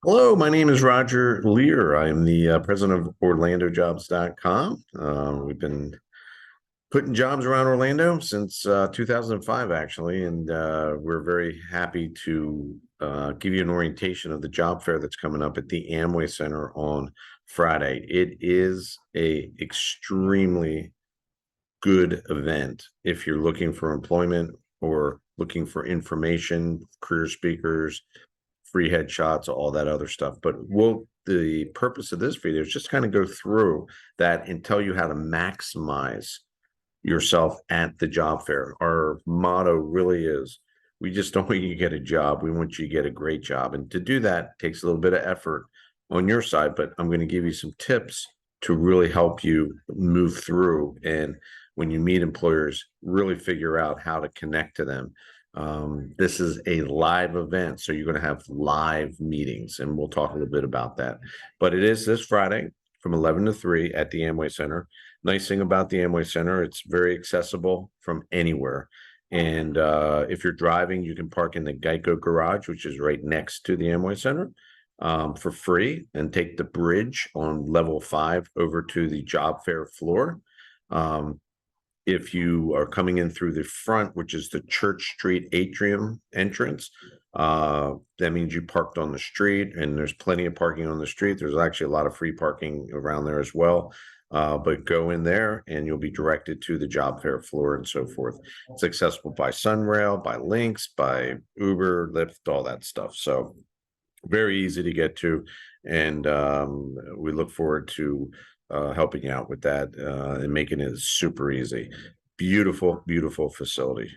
Hello, my name is Roger Lear. I'm the president of OrlandoJobs.com. We've been putting jobs around Orlando since 2005, actually, and we're very happy to give you an orientation of the job fair that's coming up at the Amway Center on Friday. It is a extremely good event if you're looking for employment or looking for information, career speakers, free headshots, all that other stuff. But the purpose of this video is just kind of go through that and tell you how to maximize yourself at the job fair. Our motto really is we just don't want you to get a job. We want you to get a great job. And to do that takes a little bit of effort on your side, but I'm going to give you some tips to really help you move through. And when you meet employers, really figure out how to connect to them. This is a live event, so you're going to have live meetings, and we'll talk a little bit about that. But it is this Friday from 11 to 3 at the Amway Center. Nice thing about the Amway Center, it's very accessible from anywhere. And if you're driving, you can park in the Geico garage, which is right next to the Amway Center, for free, and take the bridge on level 5 over to the job fair floor. If you are coming in through the front, which is the Church Street atrium entrance, that means you parked on the street, and there's plenty of parking on the street. There's actually a lot of free parking around there as well. But go in there and you'll be directed to the job fair floor and so forth. It's accessible by Sunrail, by Lynx, by Uber, Lyft, all that stuff. So very easy to get to. And we look forward to helping you out with that and making it super easy. Beautiful, beautiful facility.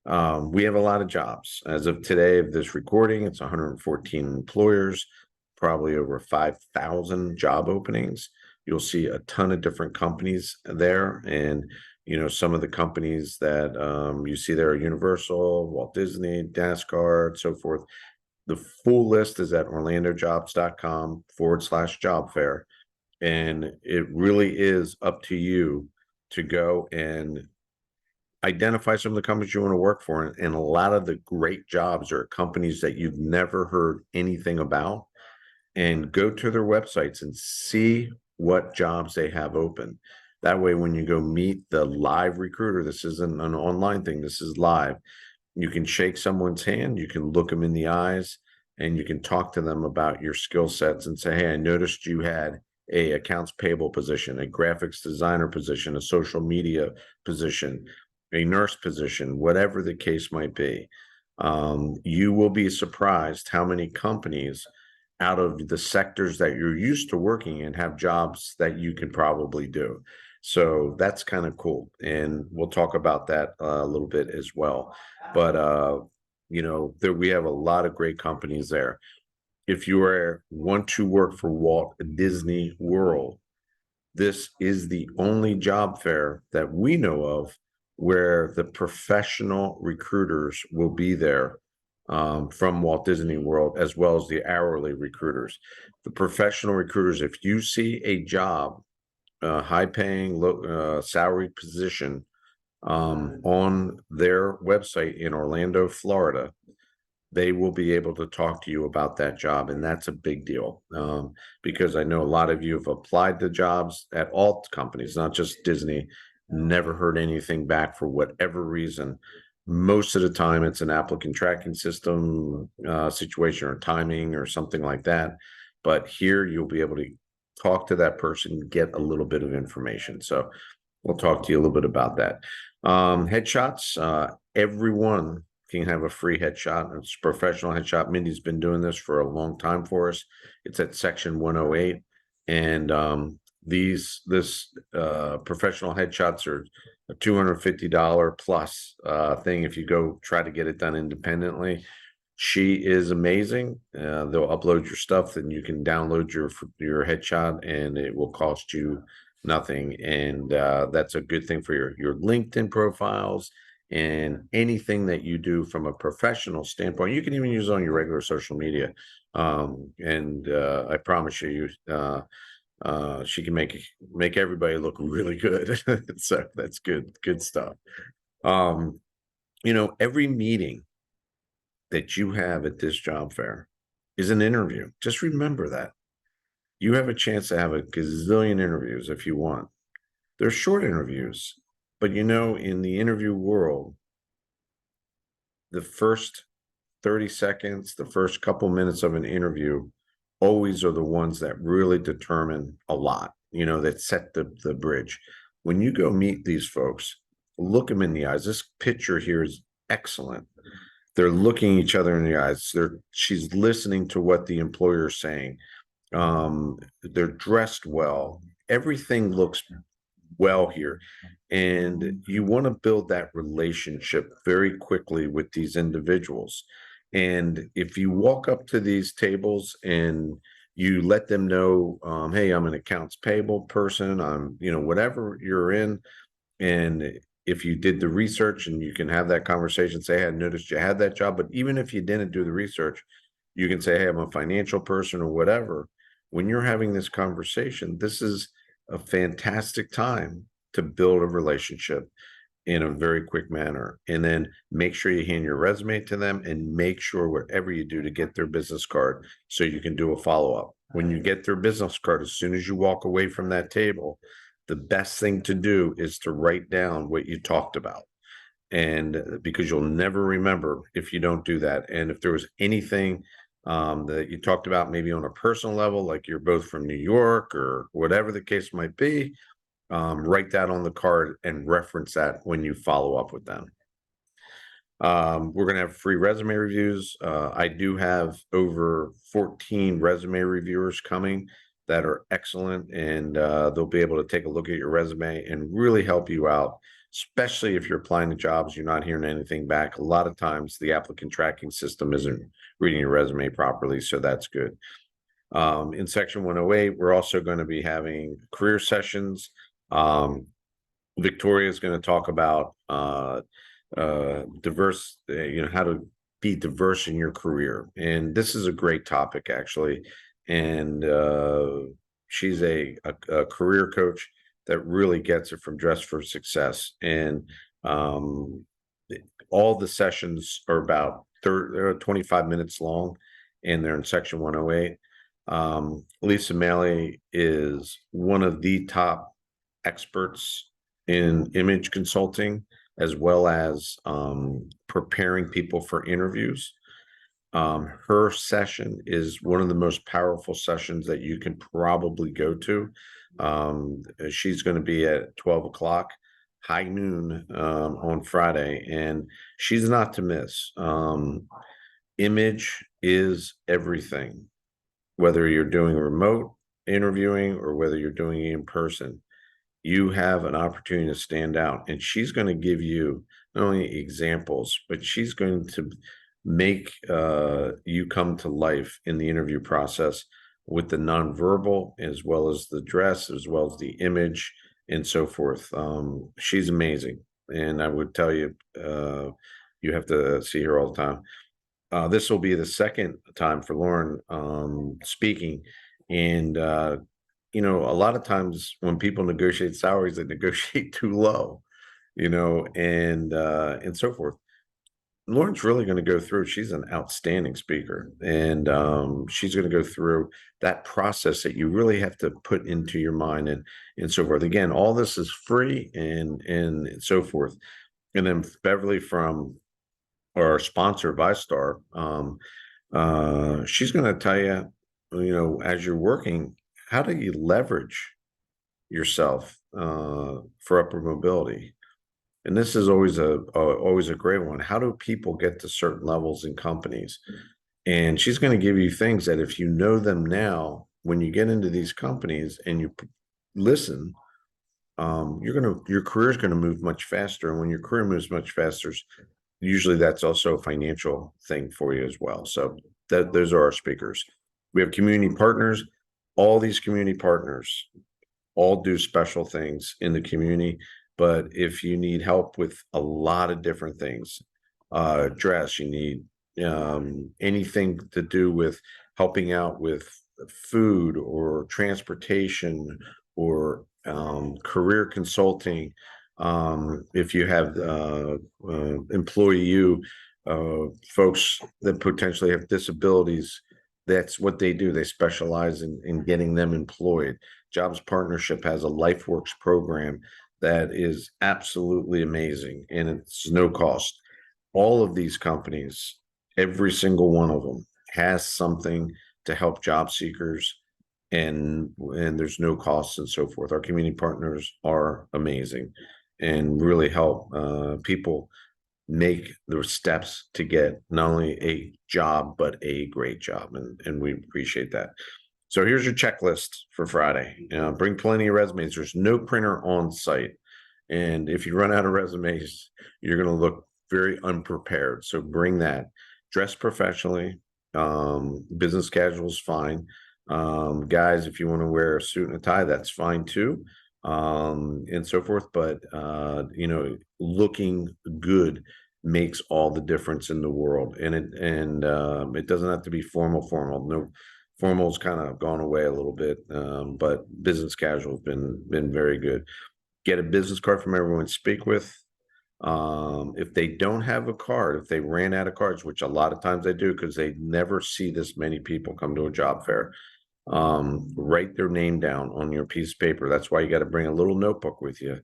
We have a lot of jobs. As of today of this recording, it's 114 employers, probably over 5,000 job openings. You'll see a ton of different companies there. And, some of the companies that you see there are Universal, Walt Disney, NASCAR, so forth. The full list is at orlandojobs.com/job fair. And it really is up to you to go and identify some of the companies you want to work for. And a lot of the great jobs are companies that you've never heard anything about. And go to their websites and see what jobs they have open. That way, when you go meet the live recruiter, this isn't an online thing, this is live. You can shake someone's hand, you can look them in the eyes, and you can talk to them about your skill sets and say, hey, I noticed you had a accounts payable position, a graphics designer position, a social media position, a nurse position, whatever the case might be. You will be surprised how many companies out of the sectors that you're used to working in have jobs that you can probably do. So that's kind of cool. And we'll talk about that a little bit as well. But, we have a lot of great companies there. If you want to work for Walt Disney World, this is the only job fair that we know of where the professional recruiters will be there from Walt Disney World, as well as the hourly recruiters. The professional recruiters, if you see a job, high paying, low salary position on their website in Orlando, Florida, they will be able to talk to you about that job. And that's a big deal because I know a lot of you have applied to jobs at all companies, not just Disney, never heard anything back for whatever reason. Most of the time it's an applicant tracking system situation or timing or something like that. But here you'll be able to talk to that person, get a little bit of information. So we'll talk to you a little bit about that. Headshots, everyone can have a free headshot. It's a professional headshot. Mindy's been doing this for a long time for us. It's at section 108. And this professional headshots are a $250 plus thing if you go try to get it done independently. She is amazing. They'll upload your stuff, and you can download your headshot, and it will cost you nothing. And that's a good thing for your LinkedIn profiles and anything that you do from a professional standpoint. You can even use it on your regular social media. I promise you, she can make everybody look really good. So that's good stuff. Every meeting that you have at this job fair is an interview. Just remember that. You have a chance to have a gazillion interviews if you want. They're short interviews, but in the interview world, the first 30 seconds, the first couple minutes of an interview always are the ones that really determine a lot, that set the bridge. When you go meet these folks, look them in the eyes. This picture here is excellent. They're looking each other in the eyes. She's listening to what the employer is saying. They're dressed well. Everything looks well here. And you want to build that relationship very quickly with these individuals. And if you walk up to these tables and you let them know, hey, I'm an accounts payable person, I'm, whatever you're in. And if you did the research and you can have that conversation, say, hey, I noticed you had that job. But even if you didn't do the research, you can say, hey, I'm a financial person or whatever. When you're having this conversation, this is a fantastic time to build a relationship in a very quick manner. And then make sure you hand your resume to them and make sure whatever you do to get their business card so you can do a follow-up. When you get their business card, as soon as you walk away from that table, the best thing to do is to write down what you talked about. And because you'll never remember if you don't do that. And if there was anything that you talked about, maybe on a personal level, like you're both from New York or whatever the case might be, write that on the card and reference that when you follow up with them. We're going to have free resume reviews. I do have over 14 resume reviewers coming that are excellent, and they'll be able to take a look at your resume and really help you out, especially if you're applying to jobs, you're not hearing anything back. A lot of times the applicant tracking system isn't reading your resume properly, so that's good. In section 108, we're also going to be having career sessions. Victoria is going to talk about diverse, how to be diverse in your career. And this is a great topic, actually. And she's a career coach that really gets it from Dress for Success. And all the sessions are about 25 minutes long, and they're in section 108. Lisa Maley is one of the top experts in image consulting, as well as preparing people for interviews. Her session is one of the most powerful sessions that you can probably go to. She's going to be at 12 o'clock, high noon on Friday, and she's not to miss. Image is everything, whether you're doing remote interviewing or whether you're doing it in person. You have an opportunity to stand out, and she's going to give you not only examples, but she's going to make you come to life in the interview process with the nonverbal, as well as the dress, as well as the image, and so forth. She's amazing, and I would tell you, you have to see her all the time. This will be the second time for Lauren speaking, and a lot of times when people negotiate salaries, they negotiate too low, and so forth. Lauren's really going to go through. She's an outstanding speaker, and she's going to go through that process that you really have to put into your mind, and so forth. Again, all this is free, and so forth. And then Beverly from our sponsor, ViStar, she's going to tell you, as you're working, how do you leverage yourself for upward mobility? And this is always a great one. How do people get to certain levels in companies? And she's going to give you things that if you know them now, when you get into these companies and you listen, your career is going to move much faster. And when your career moves much faster, usually that's also a financial thing for you as well. So those are our speakers. We have community partners. All these community partners all do special things in the community. But if you need help with a lot of different things, dress, you need anything to do with helping out with food or transportation or career consulting. If you have employee folks that potentially have disabilities, That's what they do. They specialize in getting them employed. Jobs Partnership has a LifeWorks program that is absolutely amazing, and it's no cost. All of these companies, every single one of them, has something to help job seekers, and there's no costs and so forth. Our community partners are amazing and really help people make the steps to get not only a job but a great job, and we appreciate that. So here's your checklist for Friday. Bring plenty of resumes. There's no printer on site, and if you run out of resumes, you're going to look very unprepared. So bring that. Dress professionally. Business casual is fine. Guys, if you want to wear a suit and a tie, that's fine too, and so forth. But looking good makes all the difference in the world, and it doesn't have to be formal. No, formal's kind of gone away a little bit, but business casual has been very good. Get a business card from everyone to speak with. If they don't have a card, if they ran out of cards, which a lot of times they do because they never see this many people come to a job fair, write their name down on your piece of paper. That's why you got to bring a little notebook with you,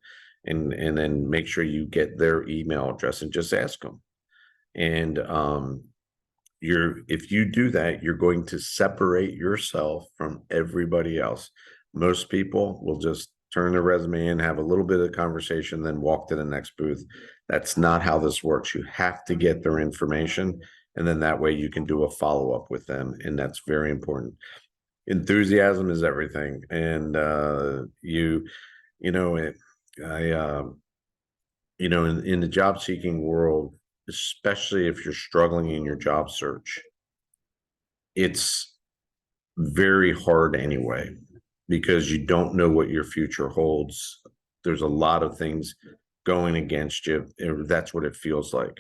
and then make sure you get their email address and just ask them. And if you do that, you're going to separate yourself from everybody else. Most people will just turn their resume in, have a little bit of conversation, then walk to the next booth. That's not how this works. You have to get their information, and then that way you can do a follow-up with them, and that's very important. Enthusiasm is everything, and in the job seeking world, especially if you're struggling in your job search, it's very hard anyway, because you don't know what your future holds. There's a lot of things going against you. That's what it feels like.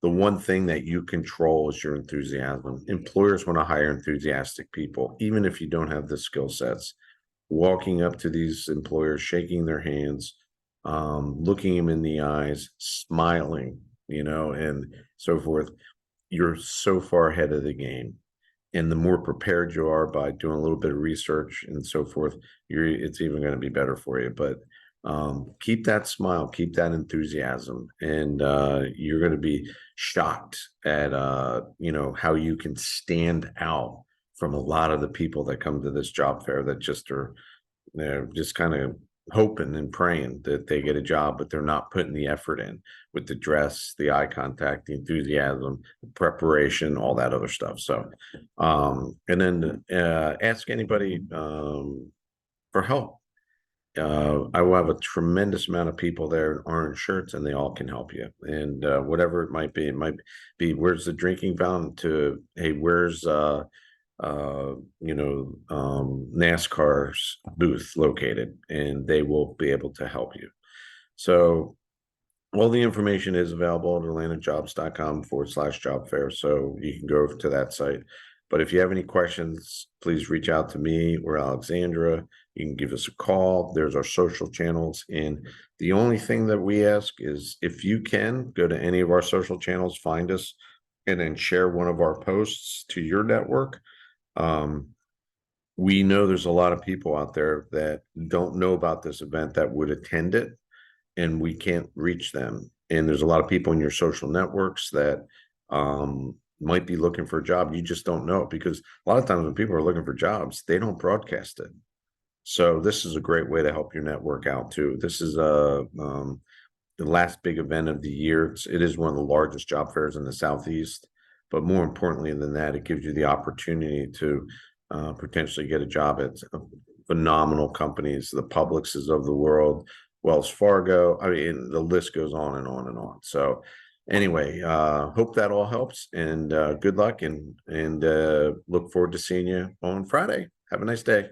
The one thing that you control is your enthusiasm. Employers want to hire enthusiastic people, even if you don't have the skill sets. Walking up to these employers, shaking their hands, looking them in the eyes, smiling, and so forth. You're so far ahead of the game. And the more prepared you are by doing a little bit of research and so forth, it's even going to be better for you. But keep that smile, keep that enthusiasm, and you're going to be shocked at how you can stand out from a lot of the people that come to this job fair that just are just kind of hoping and praying that they get a job, but they're not putting the effort in with the dress, the eye contact, the enthusiasm, the preparation, all that other stuff. So, and then ask anybody for help. I will have a tremendous amount of people there in orange shirts, and they all can help you. And whatever it might be, where's the drinking fountain, to, hey, where's NASCAR's booth located, and they will be able to help you. So all the information is available at atlantajobs.com/job fair. So you can go to that site. But if you have any questions, please reach out to me or Alexandra. You can give us a call. There's our social channels. And the only thing that we ask is, if you can, go to any of our social channels, find us, and then share one of our posts to your network. We know there's a lot of people out there that don't know about this event that would attend it, and we can't reach them. And there's a lot of people in your social networks that might be looking for a job. You just don't know, because a lot of times when people are looking for jobs, they don't broadcast it. So this is a great way to help your network out too. This is the last big event of the year. It is one of the largest job fairs in the Southeast, but more importantly than that, it gives you the opportunity to potentially get a job at phenomenal companies, the Publixes of the world, Wells Fargo. I mean, the list goes on and on and on. So anyway, hope that all helps, and good luck, and look forward to seeing you on Friday. Have a nice day.